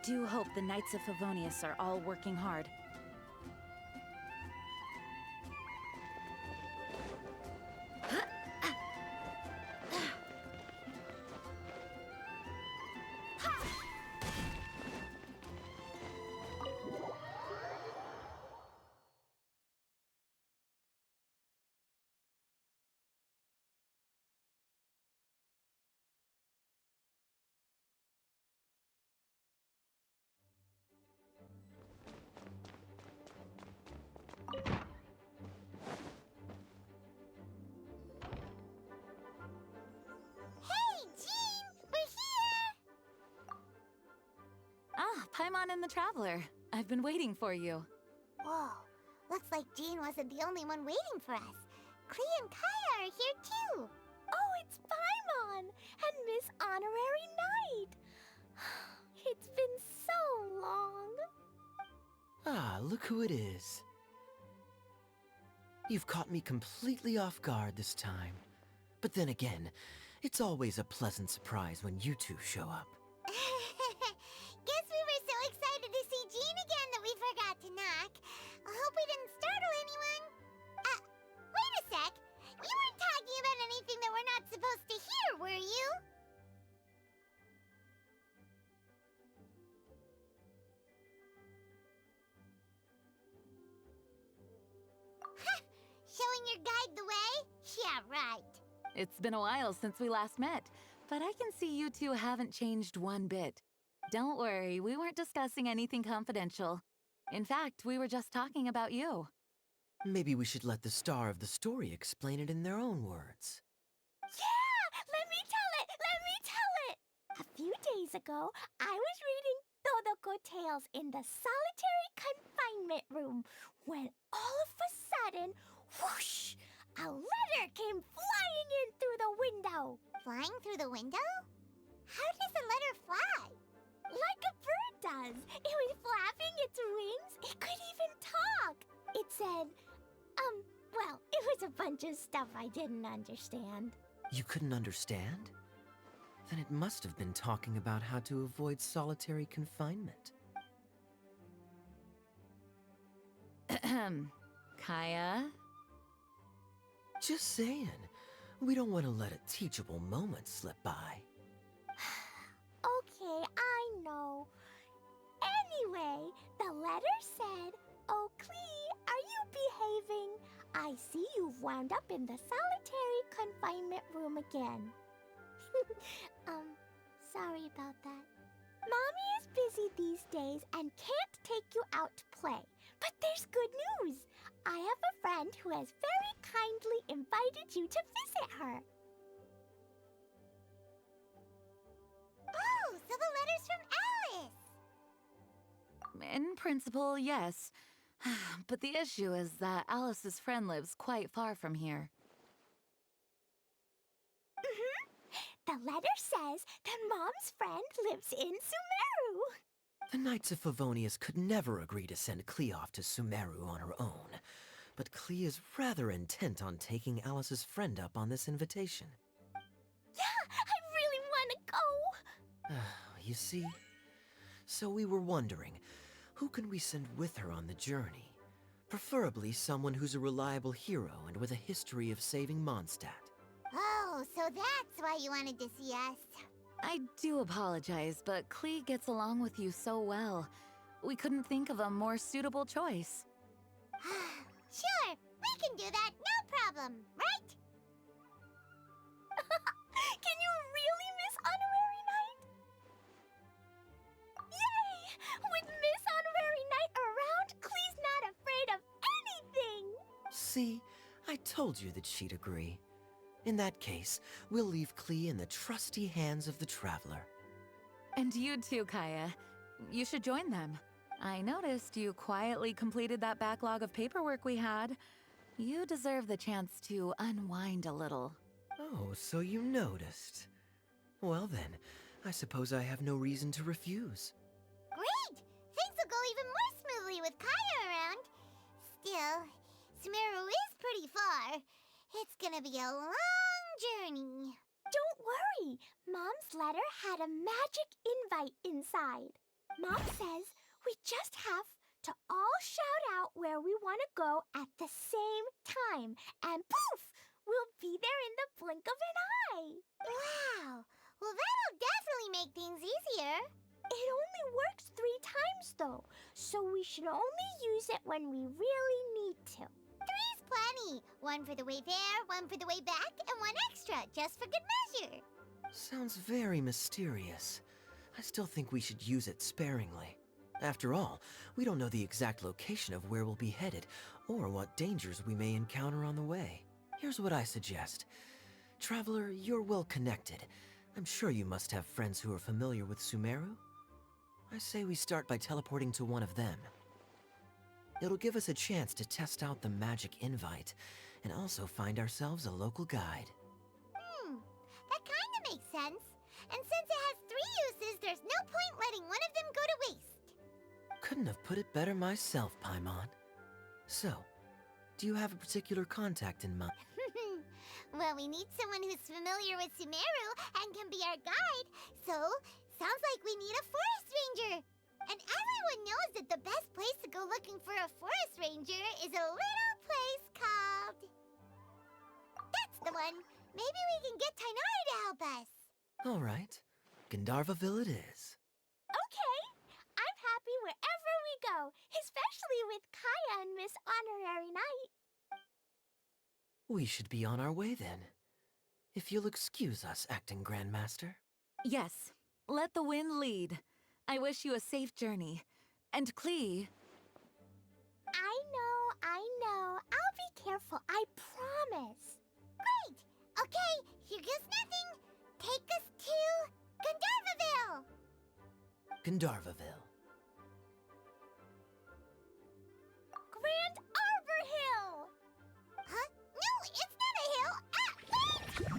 do hope the Knights of Favonius are all working hard. Hey, Jean! We're here! Ah, Paimon and the Traveler. I've been waiting for you. Whoa, looks like Jean wasn't the only one waiting for us. Klee and Kaya are here too. Oh, it's Paimon and Miss Honorary Knight. It's been so long. Ah, look who it is. You've caught me completely off guard this time. But then again, it's always a pleasant surprise when you two show up. Guess we were so excited to see Jean again that we forgot to knock. I hope we didn't startle anyone. Wait a sec. You weren't talking about anything that we're not supposed to hear, were you? Showing your guide the way? Yeah, right. It's been a while since we last met, but I can see you two haven't changed one bit. Don't worry, we weren't discussing anything confidential. In fact, we were just talking about you. Maybe we should let the star of the story explain it in their own words. Yeah! Let me tell it! Let me tell it! A few days ago, I was reading Todoko Tales in the solitary confinement room when all of a sudden, whoosh! A letter came flying in through the window. Flying through the window? How does a letter fly? Like a bird does. It was flapping its wings. It could even talk. It said, well, it was a bunch of stuff I didn't understand. You couldn't understand? Then it must have been talking about how to avoid solitary confinement. Ahem. Kaya? Just saying. We don't want to let a teachable moment slip by. Okay, I know. Anyway, the letter said, "Oh, Klee, are you behaving? I see you've wound up in the solitary confinement room again." Sorry about that. Mommy is busy these days and can't take you out to play. But there's good news. I have a friend who has very kindly invited you to visit her. Oh, so the letter's from Alice! In principle, yes. But the issue is that Alice's friend lives quite far from here. The letter says that Mom's friend lives in Sumeru. The Knights of Favonius could never agree to send Klee off to Sumeru on her own. But Klee is rather intent on taking Alice's friend up on this invitation. Yeah, I really want to go. You see? So we were wondering, who can we send with her on the journey? Preferably someone who's a reliable hero and with a history of saving Mondstadt. Oh, so that's why you wanted to see us. I do apologize, but Klee gets along with you so well. We couldn't think of a more suitable choice. Sure, we can do that, no problem, right? Can you really, Miss Honorary Knight? Yay! With Miss Honorary Knight around, Klee's not afraid of anything! See, I told you that she'd agree. In that case, we'll leave Klee in the trusty hands of the Traveler. And you too, Kaya. You should join them. I noticed you quietly completed that backlog of paperwork we had. You deserve the chance to unwind a little. Oh, so you noticed. Well then, I suppose I have no reason to refuse. Great! Things will go even more smoothly with Kaya around. Still, Sumeru is pretty far. It's gonna be a long journey. Don't worry. Mom's letter had a magic invite inside. Mom says we just have to all shout out where we want to go at the same time, and poof, we'll be there in the blink of an eye. Wow! Well, that'll definitely make things easier. It only works 3 times, though, so we should only use it when we really need to. 3's plenty. 1 for the way there, 1 for the way back, and 1 extra, just for good measure. Sounds very mysterious. I still think we should use it sparingly. After all, we don't know the exact location of where we'll be headed, or what dangers we may encounter on the way. Here's what I suggest. Traveler, you're well connected. I'm sure you must have friends who are familiar with Sumeru. I say we start by teleporting to one of them. It'll give us a chance to test out the magic invite, and also find ourselves a local guide. That kinda makes sense. And since it has 3 uses, there's no point letting one of them go to waste. Couldn't have put it better myself, Paimon. So, do you have a particular contact in mind? Well, we need someone who's familiar with Sumeru and can be our guide, so sounds like we need a forest ranger. And everyone knows that the best place to go looking for a forest ranger is a little place called... That's the one! Maybe we can get Tainari to help us. All right, Gandharvaville it is. Okay, I'm happy wherever we go, especially with Kaya and Miss Honorary Knight. We should be on our way then. If you'll excuse us, Acting Grandmaster. Yes, let the wind lead. I wish you a safe journey. And Klee, I know. I'll be careful, I promise. Great! Okay, here goes nothing. Take us to Gandharvaville. Gandharvaville. Grand Arbor Hill! Huh? No, it's not a hill. Ah, wait!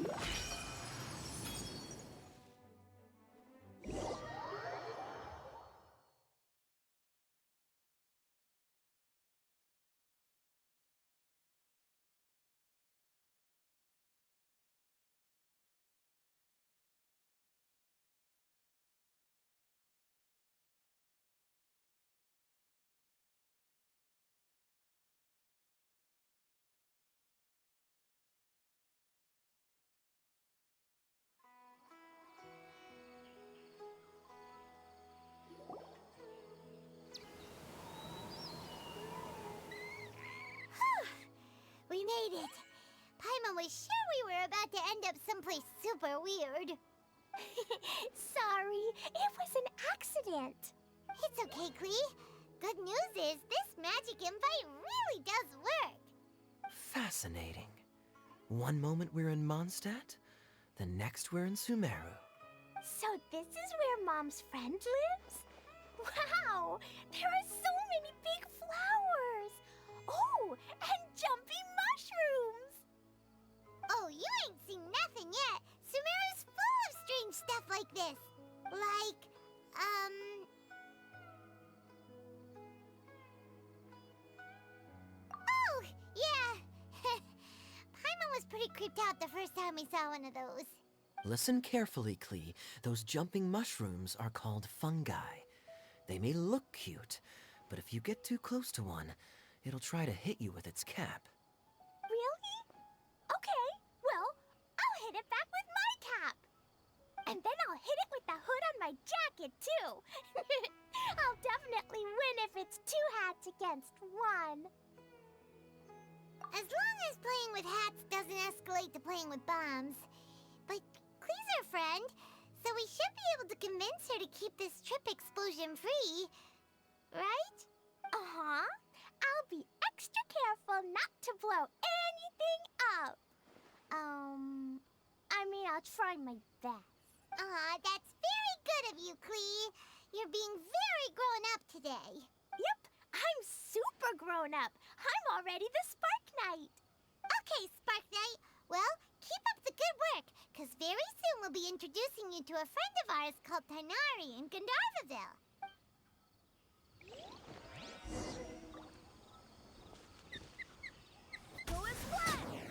We made it. Paimon was sure we were about to end up someplace super weird. Sorry, it was an accident. It's okay, Klee. Good news is this magic invite really does work. Fascinating. One moment we're in Mondstadt, the next we're in Sumeru. So this is where Mom's friend lives? Wow, there are so many big flowers. Oh, and jumpy mushrooms. Oh, you ain't seen nothing yet. Sumeru's full of strange stuff like this. Like, Oh, yeah. Paimon was pretty creeped out the first time we saw one of those. Listen carefully, Klee. Those jumping mushrooms are called fungi. They may look cute, but if you get too close to one, it'll try to hit you with its cap. Really? Okay, well, I'll hit it back with my cap. And then I'll hit it with the hood on my jacket, too. I'll definitely win if it's 2 hats against 1. As long as playing with hats doesn't escalate to playing with bombs. But Klee's our friend, so we should be able to convince her to keep this trip explosion-free. Right? Uh-huh. I'll be extra careful not to blow anything up. I'll try my best. That's very good of you, Klee. You're being very grown up today. Yep, I'm super grown up. I'm already the Spark Knight. Okay, Spark Knight. Well, keep up the good work, because very soon we'll be introducing you to a friend of ours called Tainari in Gandharvaville. Go as one!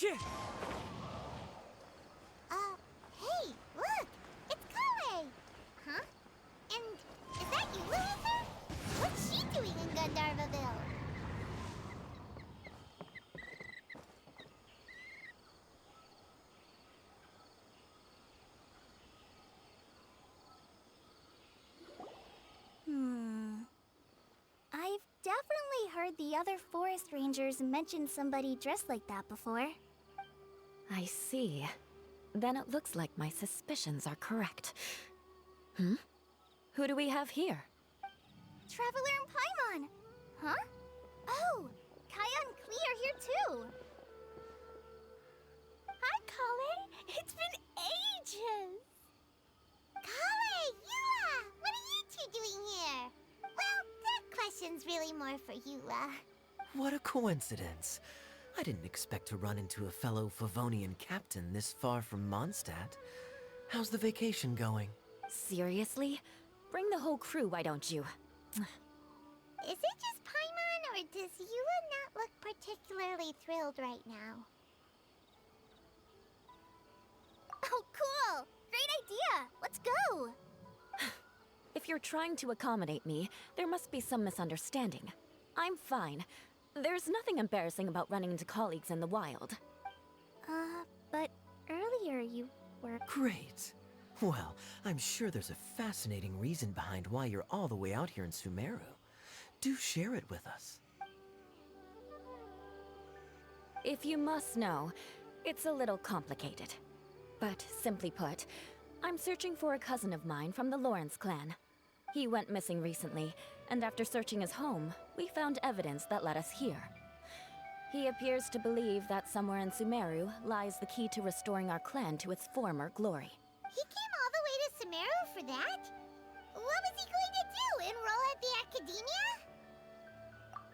Hey, look! It's Kale! Huh? And is that you, Luther? What's she doing in Gandharvaville? I've definitely heard the other forest rangers mention somebody dressed like that before. I see. Then it looks like my suspicions are correct. Hmm? Who do we have here? Traveler and Paimon! Huh? Oh, Kaya and Klee are here too! Hi, Kale! It's been ages! Kale, Eula! What are you two doing here? Well, that question's really more for Eula. What a coincidence. I didn't expect to run into a fellow Favonian captain this far from Mondstadt. How's the vacation going? Seriously? Bring the whole crew, why don't you? Is it just Paimon, or does Eula not look particularly thrilled right now? Oh, cool! Great idea! Let's go! If you're trying to accommodate me, there must be some misunderstanding. I'm fine. There's nothing embarrassing about running into colleagues in the wild. But earlier you were... Great. Well, I'm sure there's a fascinating reason behind why you're all the way out here in Sumeru. Do share it with us. If you must know, it's a little complicated. But simply put, I'm searching for a cousin of mine from the Lawrence clan. He went missing recently, and after searching his home, we found evidence that led us here. He appears to believe that somewhere in Sumeru lies the key to restoring our clan to its former glory. He came all the way to Sumeru for that? What was he going to do? Enroll at the academia?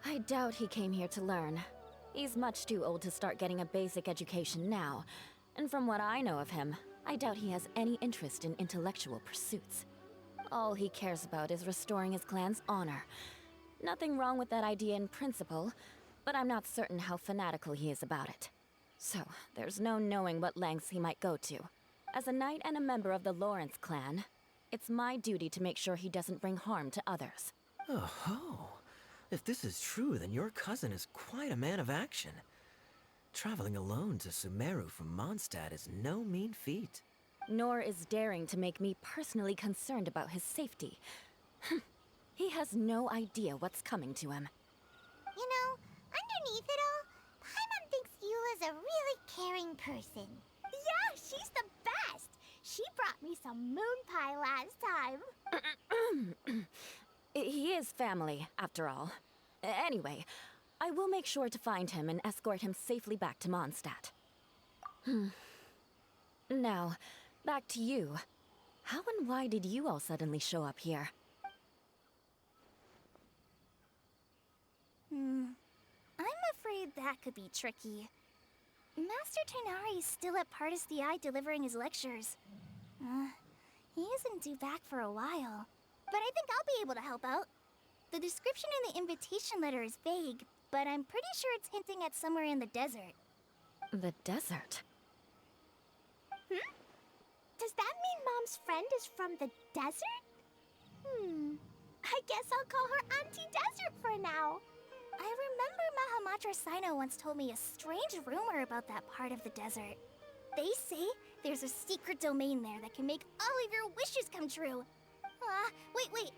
I doubt he came here to learn. He's much too old to start getting a basic education now, and from what I know of him, I doubt he has any interest in intellectual pursuits. All he cares about is restoring his clan's honor. Nothing wrong with that idea in principle, but I'm not certain how fanatical he is about it. So, there's no knowing what lengths he might go to. As a knight and a member of the Lawrence clan, it's my duty to make sure he doesn't bring harm to others. Oh-ho. If this is true, then your cousin is quite a man of action. Traveling alone to Sumeru from Mondstadt is no mean feat. Nor is daring to make me personally concerned about his safety. He has no idea what's coming to him. You know, underneath it all, Paimon thinks Eula's a really caring person. Yeah, she's the best! She brought me some moon pie last time. He is family, after all. Anyway, I will make sure to find him and escort him safely back to Mondstadt. Now, back to you. How and why did you all suddenly show up here? I'm afraid that could be tricky. Master Tighnari is still at Partis the Eye delivering his lectures. He isn't due back for a while. But I think I'll be able to help out. The description in the invitation letter is vague, but I'm pretty sure it's hinting at somewhere in the desert. The desert? Does that mean Mom's friend is from the desert? I guess I'll call her Auntie Desert for now. I remember Mahamatra Sino once told me a strange rumor about that part of the desert. They say there's a secret domain there that can make all of your wishes come true. Wait.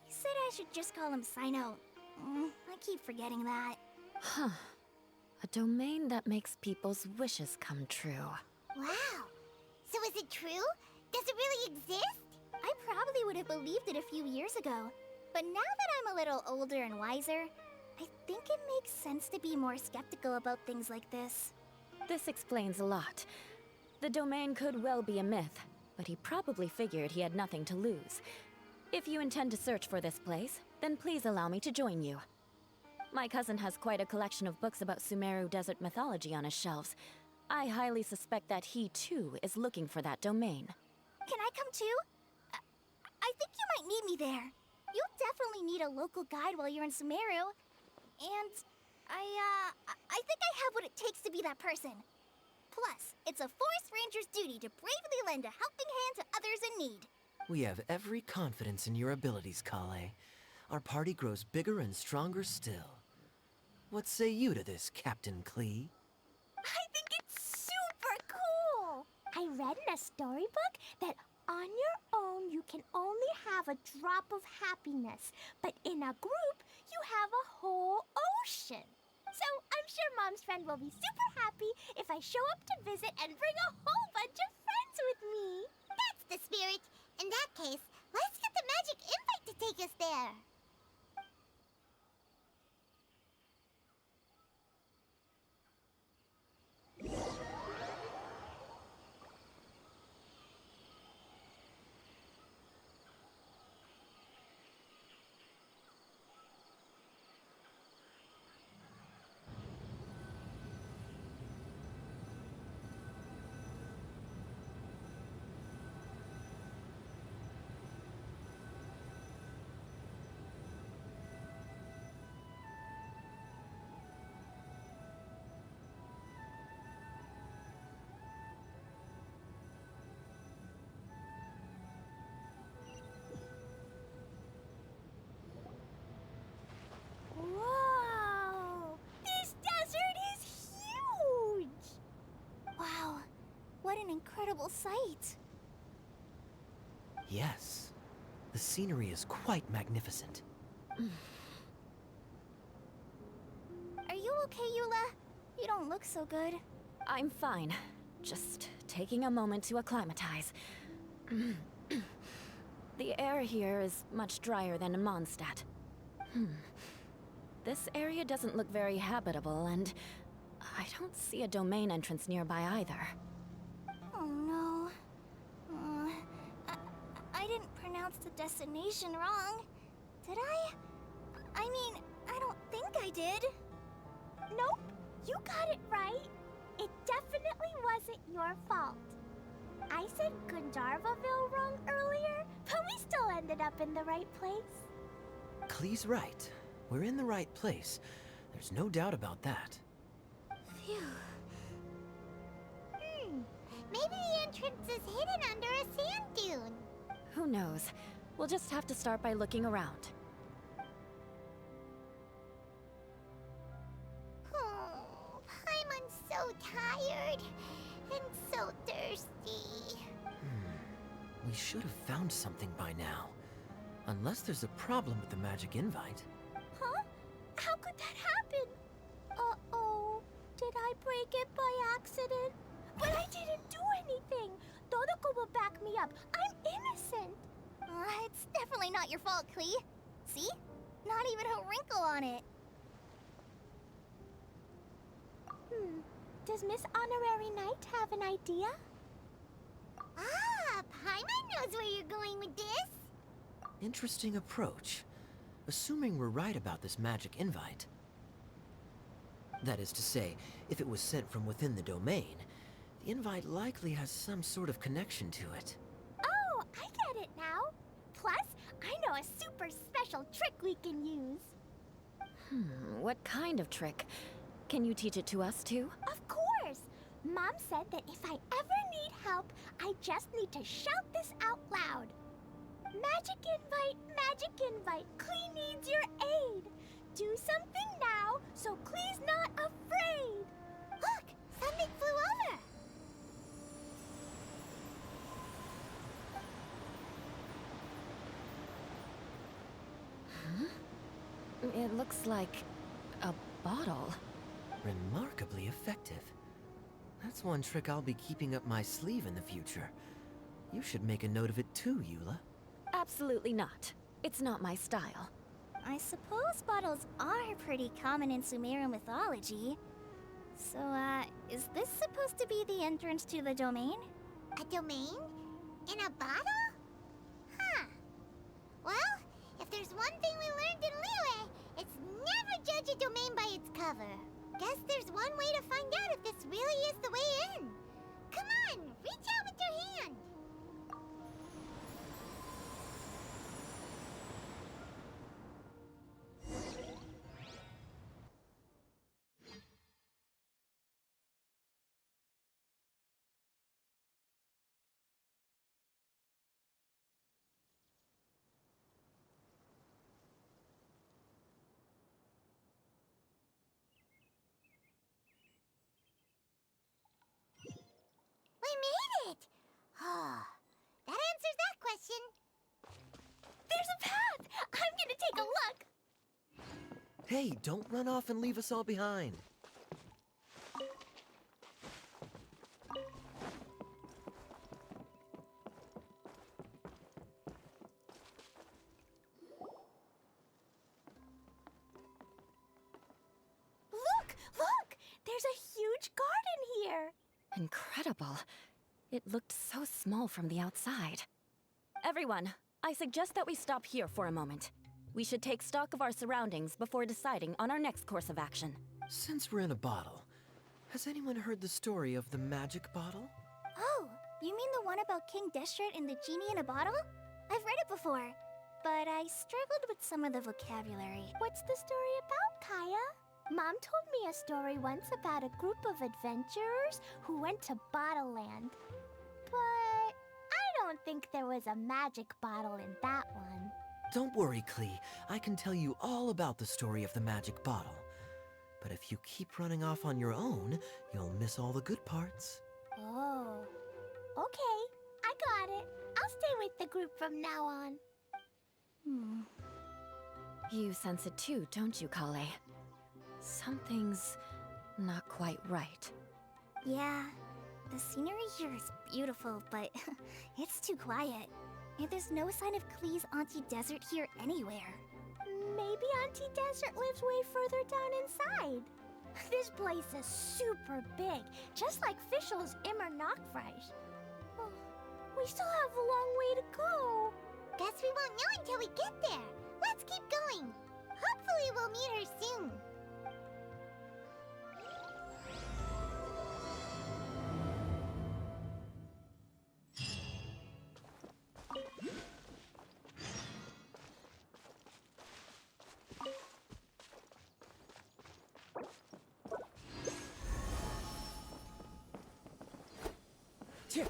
He said I should just call him Sino. I keep forgetting that. Huh. A domain that makes people's wishes come true. Wow. So is it true? Does it really exist? I probably would have believed it a few years ago. But now that I'm a little older and wiser, I think it makes sense to be more skeptical about things like this. This explains a lot. The domain could well be a myth, but he probably figured he had nothing to lose. If you intend to search for this place, then please allow me to join you. My cousin has quite a collection of books about Sumeru desert mythology on his shelves. I highly suspect that he, too, is looking for that domain. Can I come too? I think you might need me there. You'll definitely need a local guide while you're in Sumeru. And I think I have what it takes to be that person. Plus, it's a forest ranger's duty to bravely lend a helping hand to others in need. We have every confidence in your abilities, Kale. Our party grows bigger and stronger still. What say you to this, Captain Klee? I think it's super cool! I read in a storybook that on your own you can only have a drop of happiness, but in a group you have a whole ocean. So I'm sure Mom's friend will be super happy if I show up to visit and bring a whole bunch of friends with me. That's the spirit. In that case, let's get the magic invite to take us there. Whoa! This desert is huge! Wow, what an incredible sight. Yes. The scenery is quite magnificent. Are you okay, Eula? You don't look so good. I'm fine. Just taking a moment to acclimatize. The air here is much drier than in Mondstadt. This area doesn't look very habitable, and I don't see a domain entrance nearby either. Oh no. I didn't pronounce the destination wrong. Did I? I mean, I don't think I did. Nope, you got it right. It definitely wasn't your fault. I said Gandharvaville wrong earlier, but we still ended up in the right place. Klee's right. We're in the right place. There's no doubt about that. Phew. Maybe the entrance is hidden under a sand dune. Who knows? We'll just have to start by looking around. Oh, Paimon's so tired and so thirsty. We should have found something by now. Unless there's a problem with the magic invite. Huh? How could that happen? Uh-oh. Did I break it by accident? But I didn't do anything. Todoko will back me up. I'm innocent. It's definitely not your fault, Klee. See? Not even a wrinkle on it. Does Miss Honorary Knight have an idea? Ah, Paimon knows where you're going with this. Interesting approach. Assuming we're right about this magic invite. That is to say, if it was sent from within the domain, the invite likely has some sort of connection to it. Oh, I get it now. Plus, I know a super special trick we can use. What kind of trick? Can you teach it to us too? Of course! Mom said that if I ever need help, I just need to shout this out loud. Magic invite, Klee needs your aid. Do something now so Klee's not afraid. Look, something flew over. It looks like a bottle. Remarkably effective. That's one trick I'll be keeping up my sleeve in the future. You should make a note of it too, Eula. Absolutely not. It's not my style. I suppose bottles are pretty common in Sumeru mythology. So, is this supposed to be the entrance to the domain? A domain? In a bottle? Huh. Well, if there's one thing we learned in Liyue, it's never judge a domain by its cover. Guess there's one way to find out if this really is the way in. Come on, reach out with your hand. made it! That answers that question. There's a path! I'm gonna take a look! Hey, don't run off and leave us all behind. Look! Look! There's a huge garden here! Incredible. It looked so small from the outside. Everyone, I suggest that we stop here for a moment. We should take stock of our surroundings before deciding on our next course of action. Since we're in a bottle, has anyone heard the story of the magic bottle? Oh, you mean the one about King Deshret and the genie in a bottle? I've read it before, but I struggled with some of the vocabulary. What's the story about, Kaya? Mom told me a story once about a group of adventurers who went to Bottle Land. But I don't think there was a magic bottle in that one. Don't worry, Klee. I can tell you all about the story of the magic bottle. But if you keep running off on your own, you'll miss all the good parts. Oh, okay. I got it. I'll stay with the group from now on. You sense it too, don't you, Kale? Something's not quite right. Yeah, the scenery here is beautiful, but it's too quiet. And there's no sign of Klee's Auntie Desert here anywhere. Maybe Auntie Desert lives way further down inside. This place is super big, just like Fischl's Immer Nachtreich. We still have a long way to go. Guess we won't know until we get there. Let's keep going. Hopefully we'll meet her soon. Hey!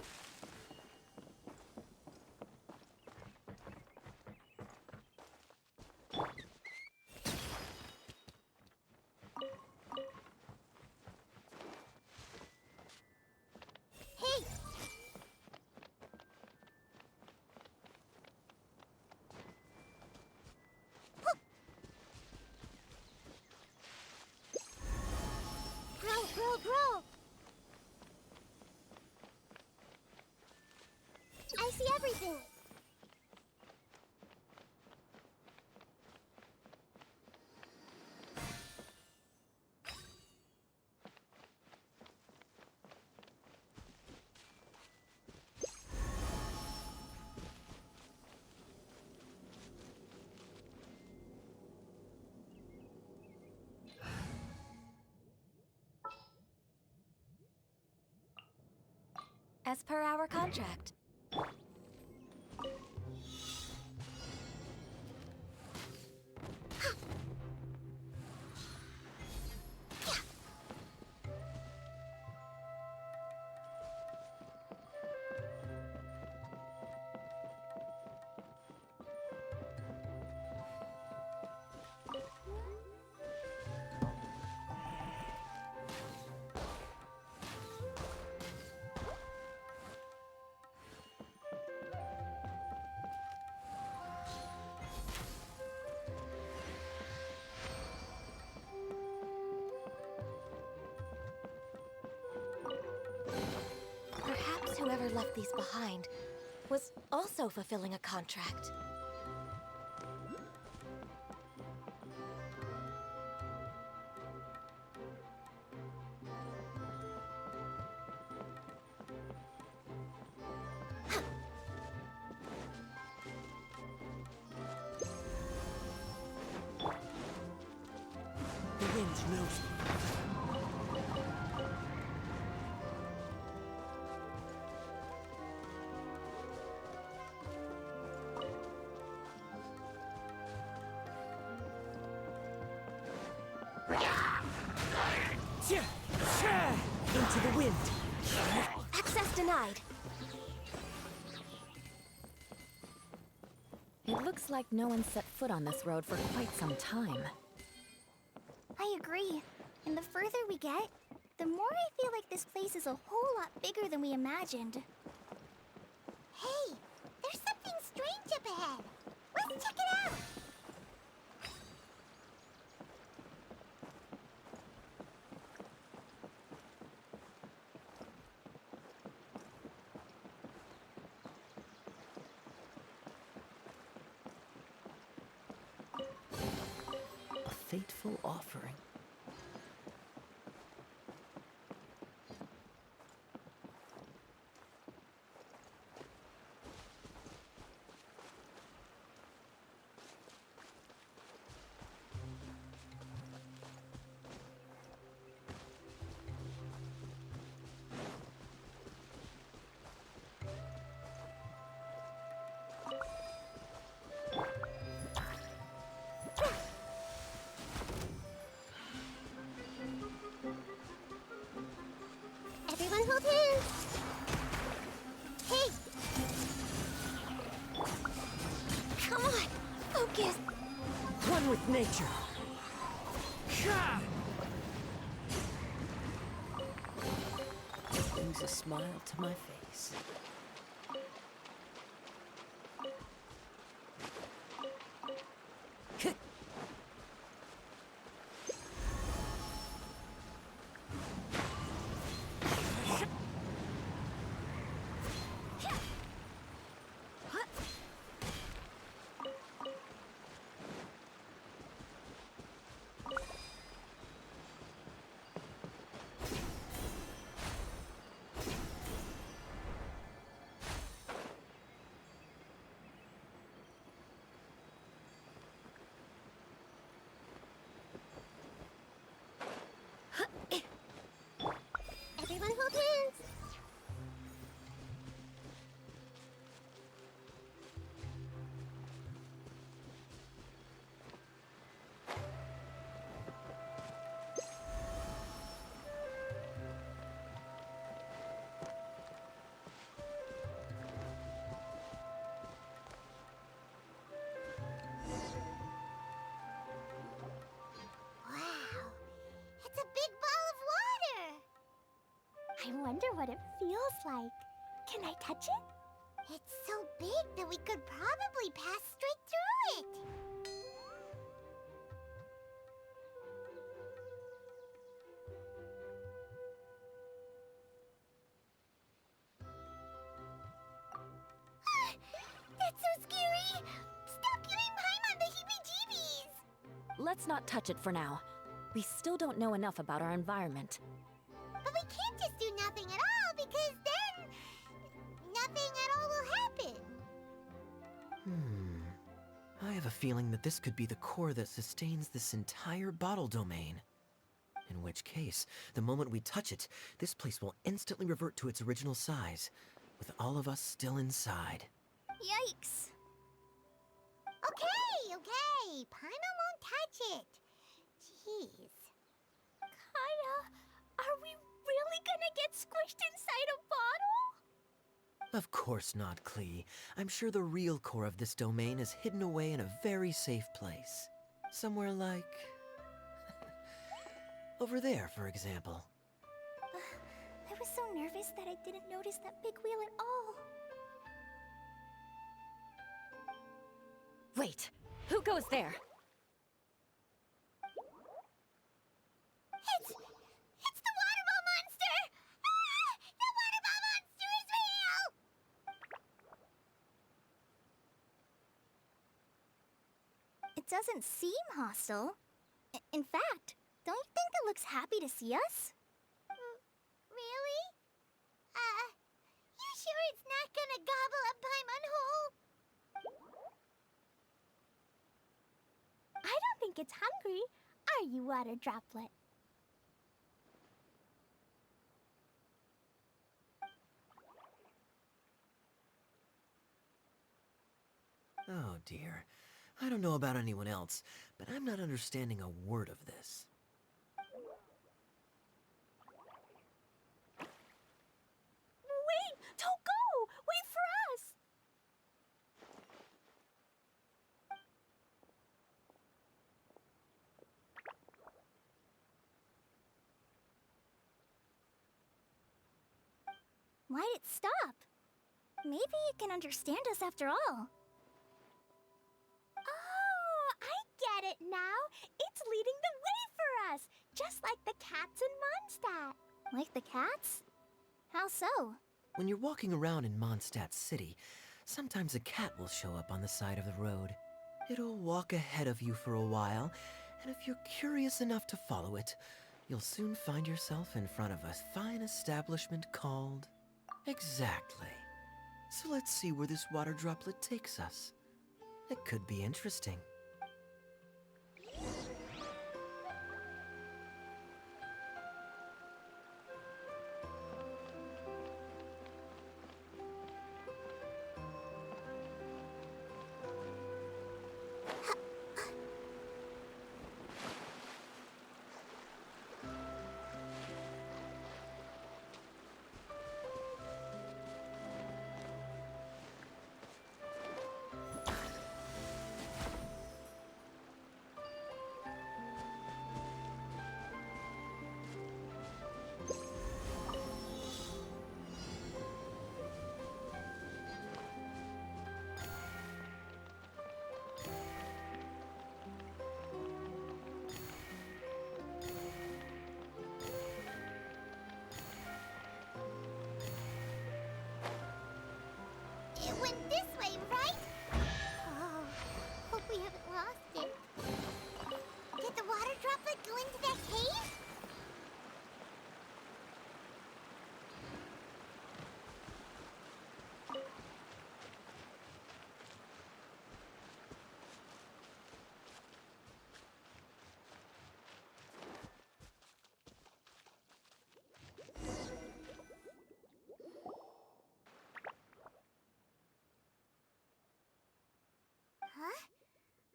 Bro! I see everything. As per our contract. Perhaps whoever left these behind was also fulfilling a contract. The wind knows me. Into the wind. Access denied. It looks like no one set foot on this road for quite some time. I agree. And the further we get, the more I feel like this place is a whole lot bigger than we imagined. Hey, there's something strange up ahead. Let's check it out. A fateful offering. Everyone hold hands. Hey, Come on, focus. One with nature. Brings a smile to my face. everyone hold hands. Wow, it's a big ball of water. I wonder what it feels like. Can I touch it? It's so big that we could probably pass straight through it. That's so scary! Stop giving Paimon the heebie-jeebies! Let's not touch it for now. We still don't know enough about our environment. But we can't just do nothing at all because then nothing at all will happen. I have a feeling that this could be the core that sustains this entire bottle domain. In which case, the moment we touch it, this place will instantly revert to its original size, with all of us still inside. Yikes. Okay. Paimon won't touch it. Jeez. Kaya, are we really gonna get squished inside a bottle? Of course not, Klee. I'm sure the real core of this domain is hidden away in a very safe place. Somewhere like... over there, for example. I was so nervous that I didn't notice that big wheel at all. Wait, who goes there? It's the water ball monster! Ah! The water ball monster is real! It doesn't seem hostile. In fact, don't you think it looks happy to see us? Really? You sure it's not gonna gobble up Paimon whole? I don't think it's hungry. Are you, water droplet? Oh dear. I don't know about anyone else, but I'm not understanding a word of this. Wait! Don't go! Wait for us! Why'd it stop? Maybe it can understand us after all. Oh, I get it now. It's leading the way for us, just like the cats in Mondstadt. Like the cats? How so? When you're walking around in Mondstadt City, sometimes a cat will show up on the side of the road. It'll walk ahead of you for a while, and if you're curious enough to follow it, you'll soon find yourself in front of a fine establishment called... Exactly. So let's see where this water droplet takes us. It could be interesting. It went this way, right? Oh, hope we haven't lost it. Did the water droplet go into that cave? Huh?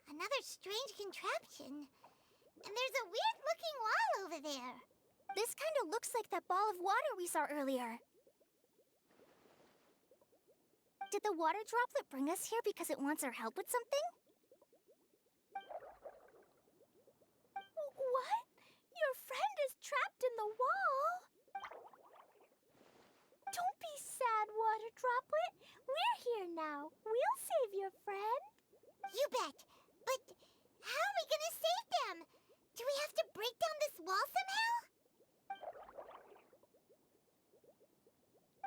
Another strange contraption. And there's a weird-looking wall over there. This kind of looks like that ball of water we saw earlier. Did the water droplet bring us here because it wants our help with something? What? Your friend is trapped in the wall? Don't be sad, water droplet. We're here now. We'll save your friend. You bet. But how are we gonna save them? Do we have to break down this wall somehow?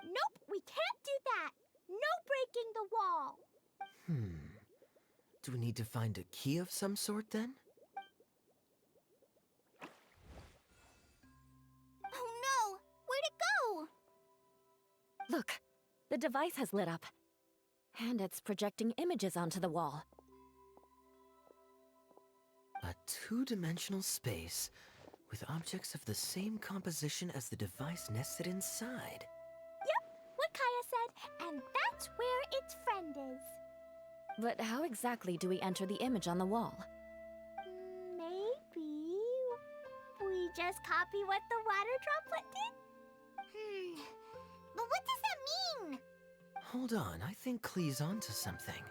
Nope, we can't do that. No breaking the wall. Do we need to find a key of some sort then? Oh no! Where'd it go? Look, the device has lit up. And it's projecting images onto the wall. A two-dimensional space with objects of the same composition as the device nested inside. What Kaya said, and that's where its friend is. But how exactly do we enter the image on the wall? Maybe we just copy what the water droplet did? But what does that mean? Hold on, I think Klee's onto something.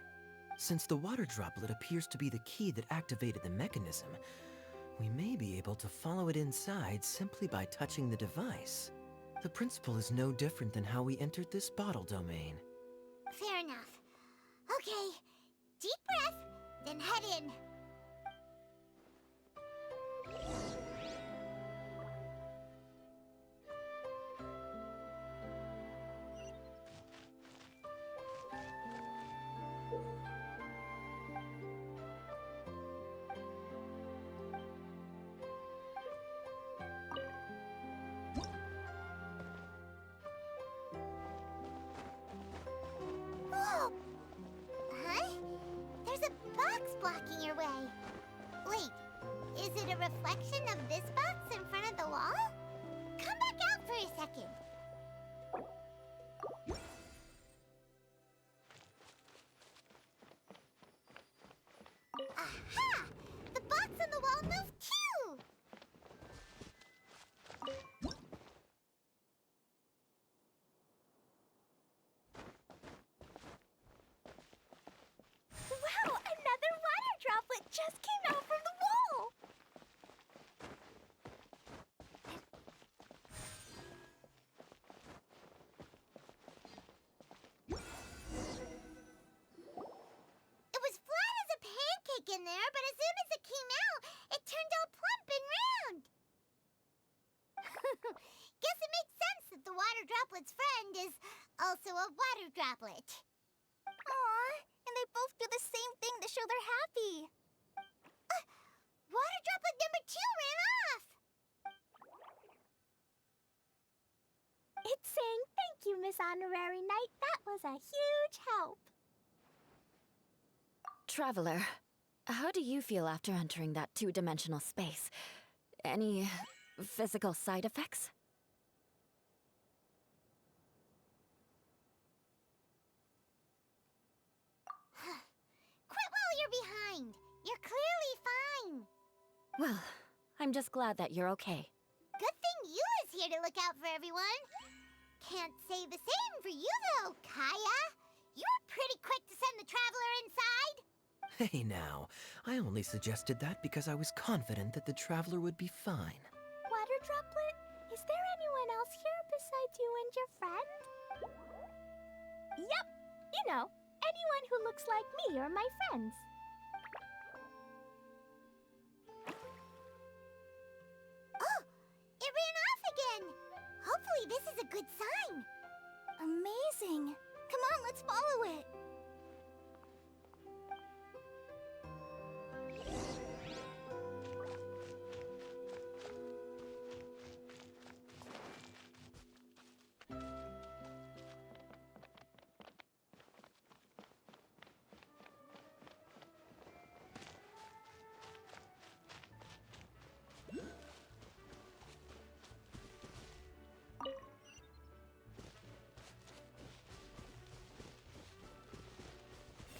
Since the water droplet appears to be the key that activated the mechanism, we may be able to follow it inside simply by touching the device. The principle is no different than how we entered this bottle domain. Fair enough. Okay, deep breath, then head in. Whoa! Huh? There's a box blocking your way. Wait, is it a reflection of this box in front of the wall? Come back out for a second. Aha! The box on the wall moved too! Wow, another water droplet just came out from the wall! a water droplet. Aw, and they both do the same thing to show they're happy. Water droplet number 2 ran off. It's saying thank you, Miss Honorary Knight. That was a huge help. Traveler, how do you feel after entering that two-dimensional space? Any physical side effects? Quit while you're behind. You're clearly fine. Well, I'm just glad that you're okay. Good thing Yua's here to look out for everyone. Can't say the same for you, though, Kaya. You were pretty quick to send the traveler inside. Hey now, I only suggested that because I was confident that the traveler would be fine. Water Droplet, is there anyone else here besides you and your friend? Yep, you know, anyone who looks like me or my friends. Oh, it ran off again. Hopefully this is a good sign. Amazing. Come on, let's follow it.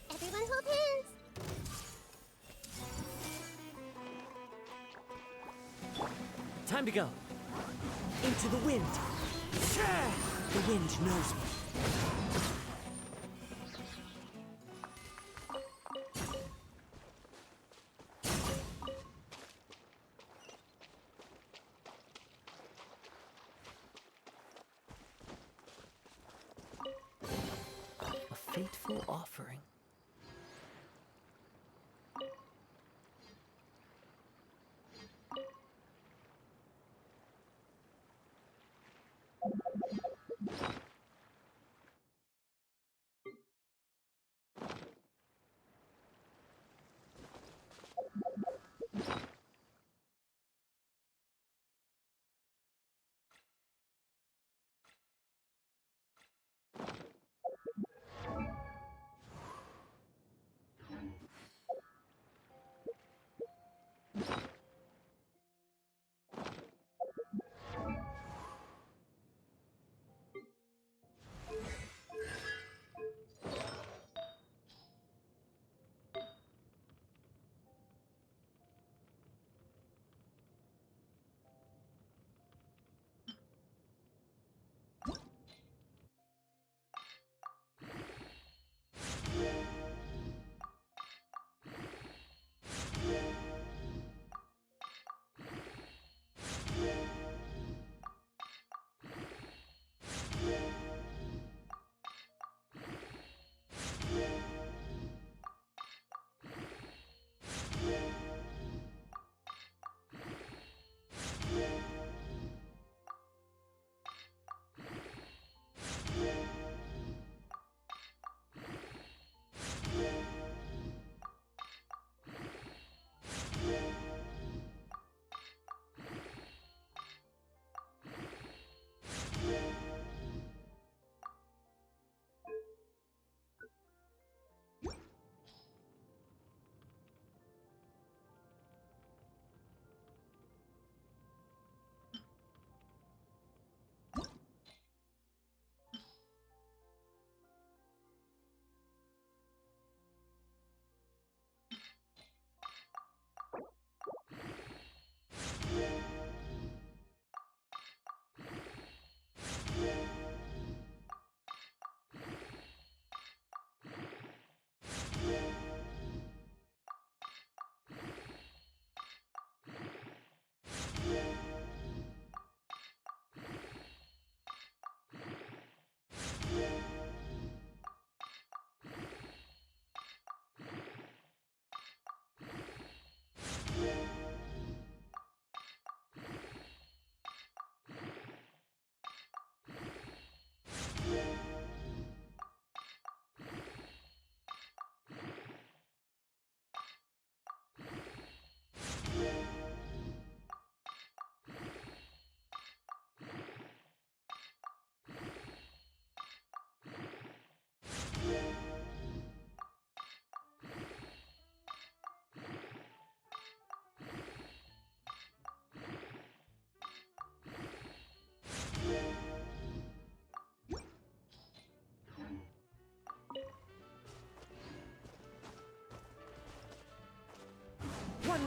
Everyone hold hands. Time to go. Into the wind. Shah! The wind knows me. A fateful offering.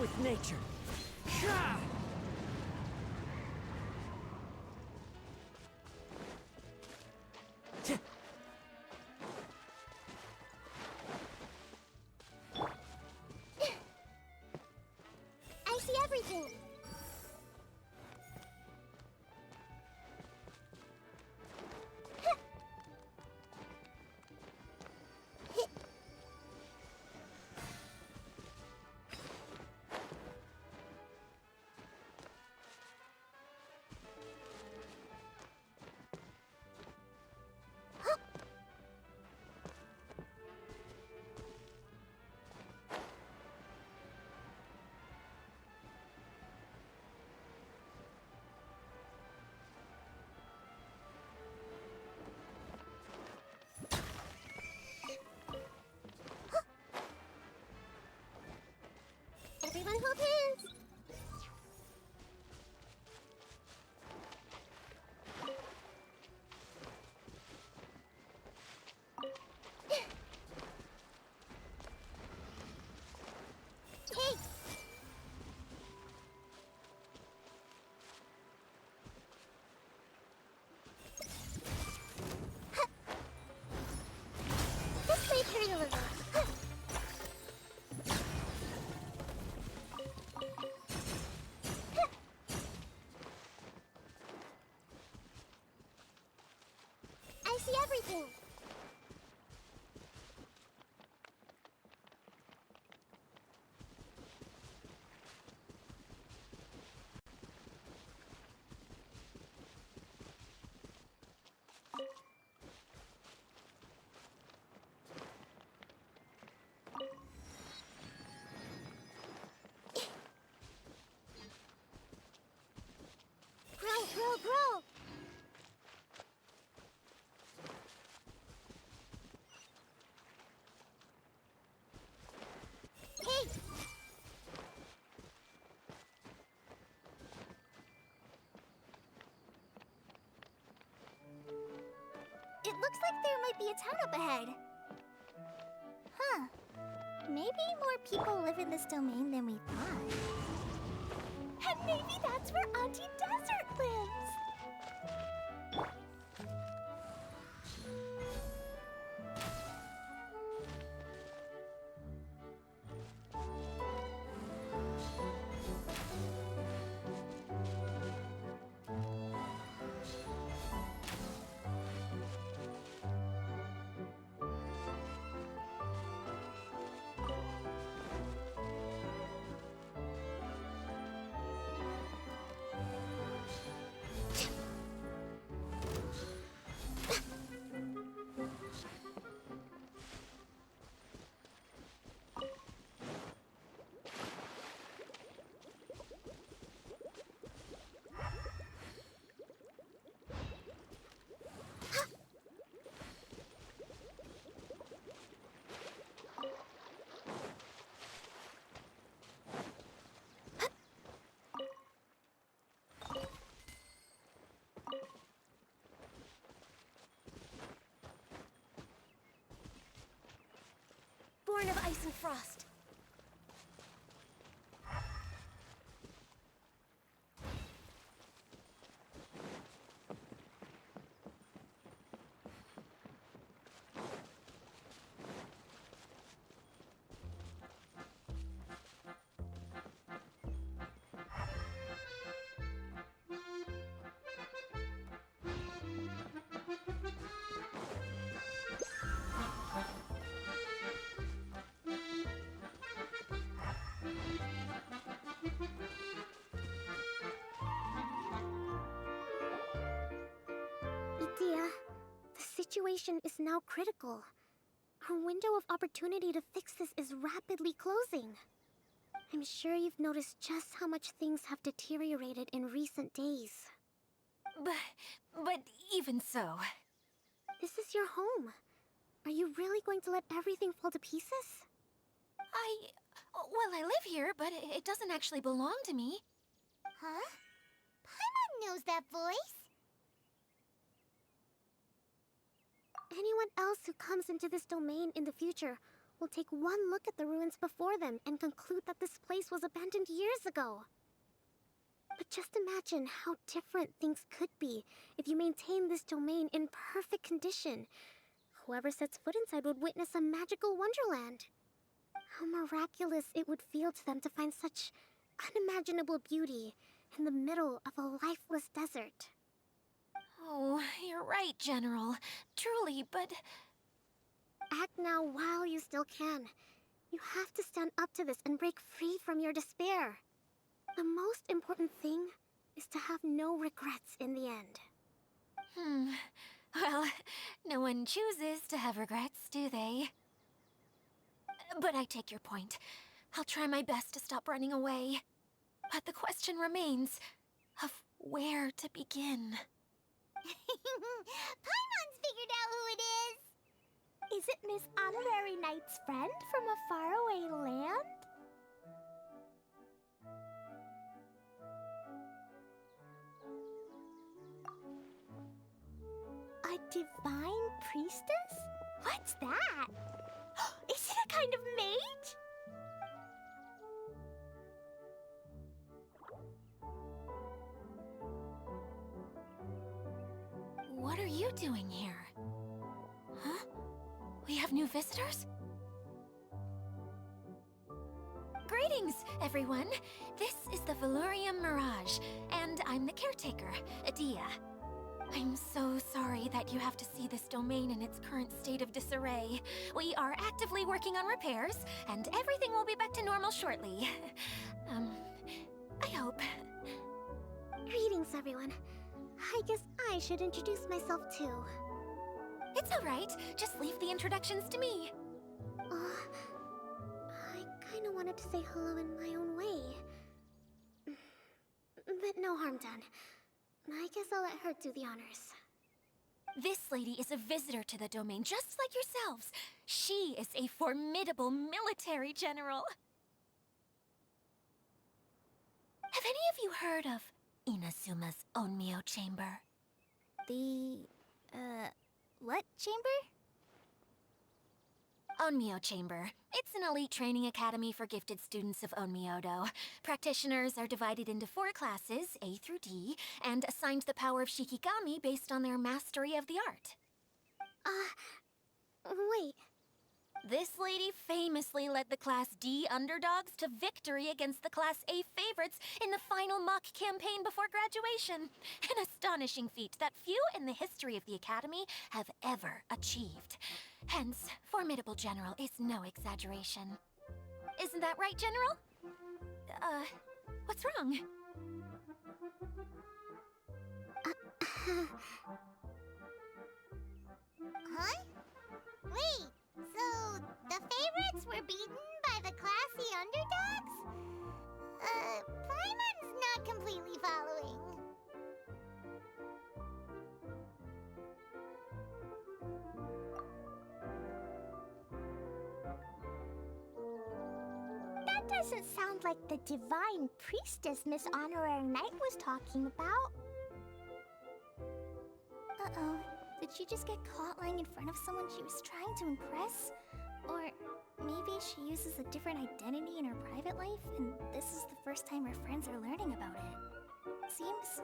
one with nature. Sha! I see everything. Everyone hold hands. Hey! This may hurt a little. I see everything. Grow. Hey! It looks like there might be a town up ahead. Huh. Maybe more people live in this domain than we thought. And maybe that's where Auntie Desert lives! Born of ice and frost. Idea, the situation is now critical. Our window of opportunity to fix this is rapidly closing. I'm sure you've noticed just how much things have deteriorated in recent days. But even so... This is your home. Are you really going to let everything fall to pieces? Well, I live here, but it doesn't actually belong to me. Huh? Paimon knows that voice. Anyone else who comes into this domain in the future will take one look at the ruins before them and conclude that this place was abandoned years ago. But just imagine how different things could be if you maintain this domain in perfect condition. Whoever sets foot inside would witness a magical wonderland. How miraculous it would feel to them to find such unimaginable beauty in the middle of a lifeless desert. Oh, you're right, General. Truly, but... Act now while you still can. You have to stand up to this and break free from your despair. The most important thing is to have no regrets in the end. Well, no one chooses to have regrets, do they? But I take your point. I'll try my best to stop running away. But the question remains of where to begin. Paimon's figured out who it is! Is it Miss Honorary Knight's friend from a faraway land? A divine priestess? What's that? Is it a kind of mage? What are you doing here? Huh? We have new visitors? Greetings, everyone! This is the Valurium Mirage, and I'm the caretaker, Adia. I'm so sorry that you have to see this domain in its current state of disarray. We are actively working on repairs, and everything will be back to normal shortly. I hope. Greetings, everyone. I guess I should introduce myself too. It's all right. Just leave the introductions to me. I kinda wanted to say hello in my own way. But no harm done. I guess I'll let her do the honors. This lady is a visitor to the domain, just like yourselves. She is a formidable military general. Have any of you heard of Inasuma's Onmyo Chamber? What chamber? Onmyo Chamber. It's an elite training academy for gifted students of Onmyodo. Practitioners are divided into 4 classes, A through D, and assigned the power of Shikigami based on their mastery of the art. Wait. This lady famously led the Class D underdogs to victory against the Class A favorites in the final mock campaign before graduation. An astonishing feat that few in the history of the Academy have ever achieved. Hence, formidable general is no exaggeration. Isn't that right, General? What's wrong? Huh? Wait, so the favorites were beaten by the classy underdogs? Paimon's not completely following. That doesn't sound like the divine priestess Miss Honorary Knight was talking about. Uh-oh. Did she just get caught lying in front of someone she was trying to impress? Or maybe she uses a different identity in her private life, and this is the first time her friends are learning about it. Seems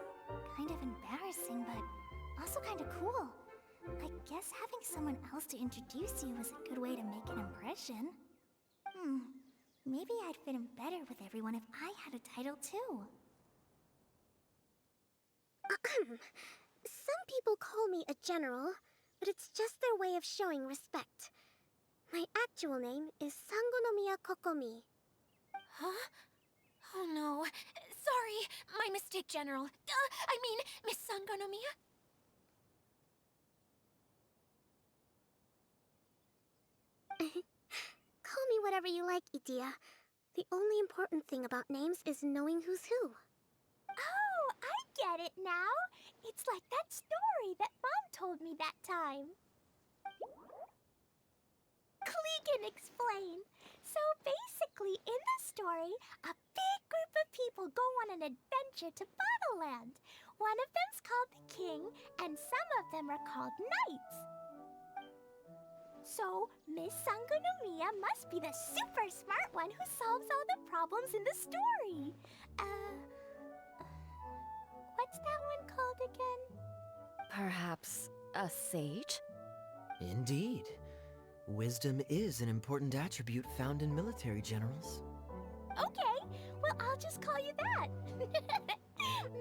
kind of embarrassing, but also kind of cool. I guess having someone else to introduce you is a good way to make an impression. Maybe I'd fit in better with everyone if I had a title too. Some people call me a general, but it's just their way of showing respect. My actual name is Sangonomiya Kokomi. Huh? Oh no. Sorry, my mistake, General. I mean, Miss Sangonomiya. Call me whatever you like, Idia. The only important thing about names is knowing who's who. Oh, I get it now. It's like that story that Mom told me that time. Clegan explain. So basically, in the story, a big group of people go on an adventure to Bottleland. One of them's called the King, and some of them are called Knights. So, Miss Sangonomiya must be the super smart one who solves all the problems in the story. What's that one called again? Perhaps a sage? Indeed. Wisdom is an important attribute found in military generals. Okay, well, I'll just call you that.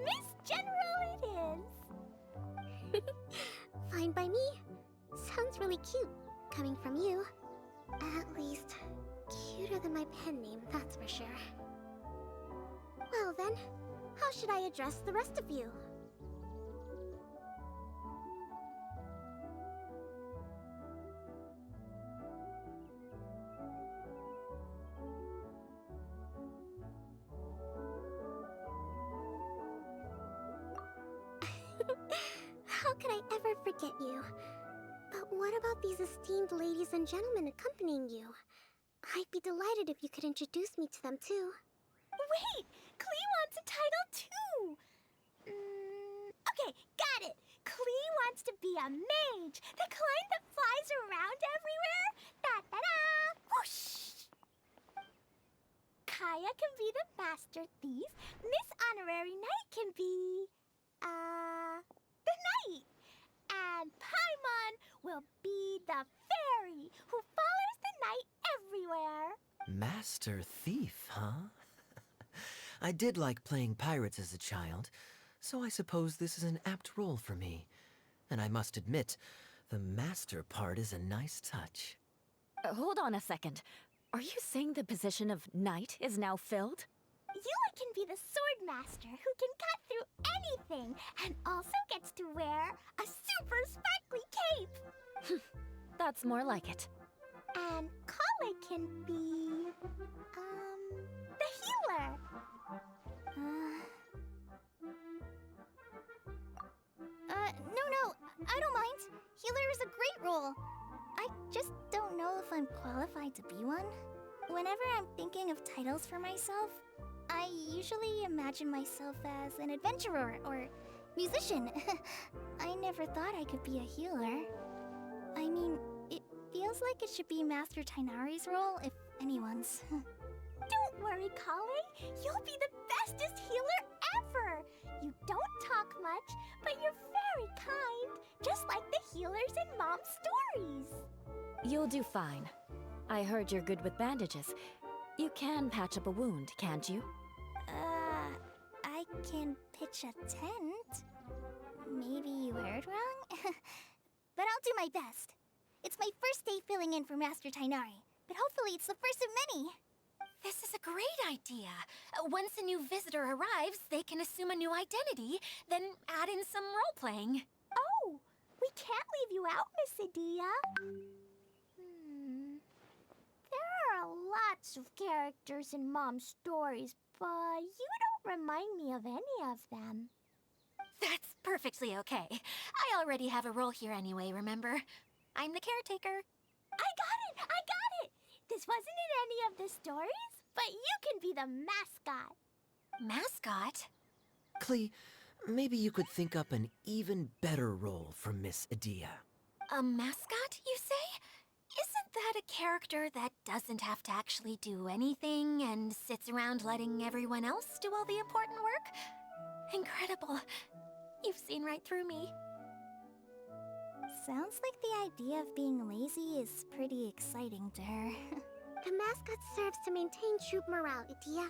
Miss General it is. Fine by me. Sounds really cute, coming from you. At least, cuter than my pen name, that's for sure. Well then, how should I address the rest of you? How could I ever forget you? But what about these esteemed ladies and gentlemen accompanying you? I'd be delighted if you could introduce me to them too. Wait, Klee wants a title too. Okay, got it. Klee wants to be a mage, the kind that flies around everywhere. Da-da-da! Whoosh! Kaya can be the master thief. Miss Honorary Knight can be, the knight. And Paimon will be the fairy who follows the knight everywhere. Master Thief, huh? I did like playing pirates as a child, so I suppose this is an apt role for me. And I must admit, the master part is a nice touch. Hold on a second. Are you saying the position of knight is now filled? Yula can be the sword master who can cut through anything and also gets to wear a super sparkly cape. That's more like it. And Kale can be, the healer. No, I don't mind. Healer is a great role. I just don't know if I'm qualified to be one. Whenever I'm thinking of titles for myself, I usually imagine myself as an adventurer or musician. I never thought I could be a healer. I mean, it feels like it should be Master Tainari's role, if anyone's. Don't worry, Kale. You'll be the bestest healer ever. You don't talk much, but you're very kind, just like the healers in Mom's stories. You'll do fine. I heard you're good with bandages. You can patch up a wound, can't you? I can pitch a tent. Maybe you heard wrong? But I'll do my best. It's my first day filling in for Master Tainari, but hopefully it's the first of many. This is a great idea. Once a new visitor arrives, they can assume a new identity, then add in some role-playing. Oh, we can't leave you out, Miss Adia. There are lots of characters in Mom's stories, but you don't remind me of any of them. That's perfectly okay. I already have a role here anyway, remember? I'm the caretaker. I got it! This wasn't in any of the stories, but you can be the mascot. Mascot? Klee, maybe you could think up an even better role for Miss Adia. A mascot, you say? Isn't that a character that doesn't have to actually do anything and sits around letting everyone else do all the important work? Incredible. You've seen right through me. Sounds like the idea of being lazy is pretty exciting to her. The mascot serves to maintain troop morale, Adia.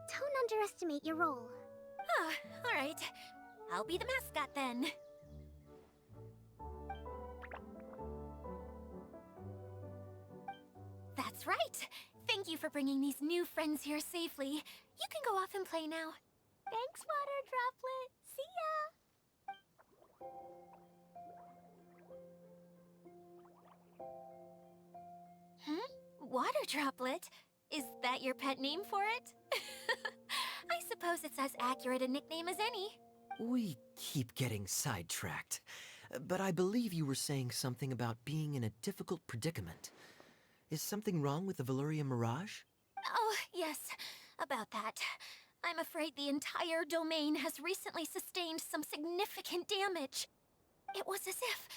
Don't underestimate your role. Ah, all right. I'll be the mascot then. That's right. Thank you for bringing these new friends here safely. You can go off and play now. Thanks, Water Droplet. See ya! Water Droplet? Is that your pet name for it? I suppose it's as accurate a nickname as any. We keep getting sidetracked, but I believe you were saying something about being in a difficult predicament. Is something wrong with the Valyria Mirage? Oh, yes, about that. I'm afraid the entire domain has recently sustained some significant damage. It was as if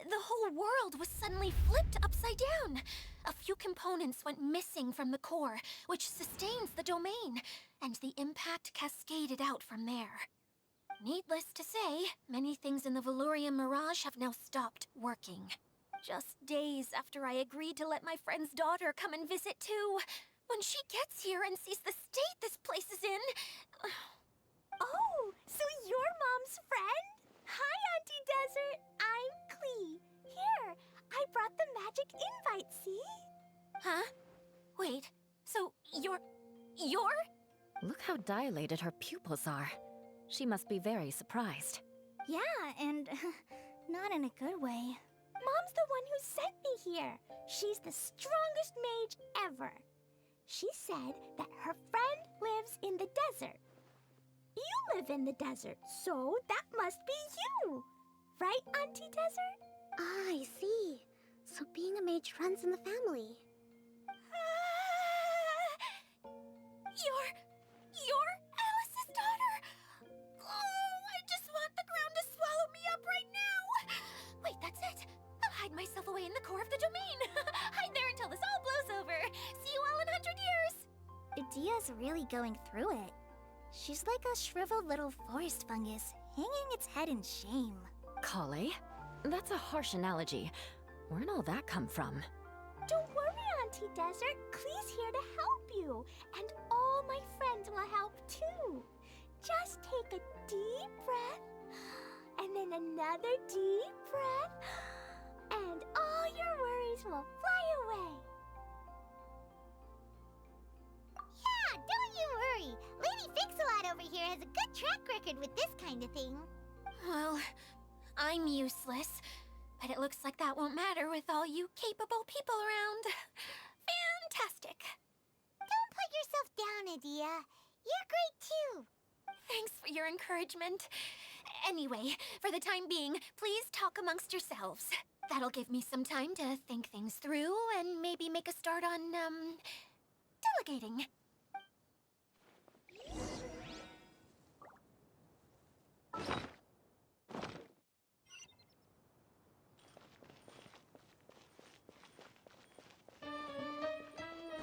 the whole world was suddenly flipped upside upside down. A few components went missing from the core, which sustains the domain, and the impact cascaded out from there. Needless to say, many things in the Valurian Mirage have now stopped working. Just days after I agreed to let my friend's daughter come and visit too. When she gets here and sees the state this place is in... Oh, so you're Mom's friend? Hi, Auntie Desert. I'm Klee. Here, I brought the magic invite, see? Huh? Wait, so you're... Look how dilated her pupils are. She must be very surprised. Yeah, and not in a good way. Mom's the one who sent me here. She's the strongest mage ever. She said that her friend lives in the desert. You live in the desert, so that must be you. Right, Auntie Desert? Ah, I see. So being a mage runs in the family. You're Alice's daughter? Oh, I just want the ground to swallow me up right now. Wait, that's it. I'll hide myself away in the core of the domain. Hide there until this all blows over. See you all in 100 years. Idia's really going through it. She's like a shriveled little forest fungus, hanging its head in shame. Kale? That's a harsh analogy. Where'd all that come from? Don't worry, Auntie Desert. Klee's here to help you. And all my friends will help too. Just take a deep breath, and then another deep breath, and all your worries will fly away. Yeah, don't you worry. Lady Fix-a-Lot over here has a good track record with this kind of thing. Well, I'm useless, but it looks like that won't matter with all you capable people around. Fantastic. Don't put yourself down, Adia. You're great too. Thanks for your encouragement. Anyway, for the time being, please talk amongst yourselves. That'll give me some time to think things through and maybe make a start on, delegating.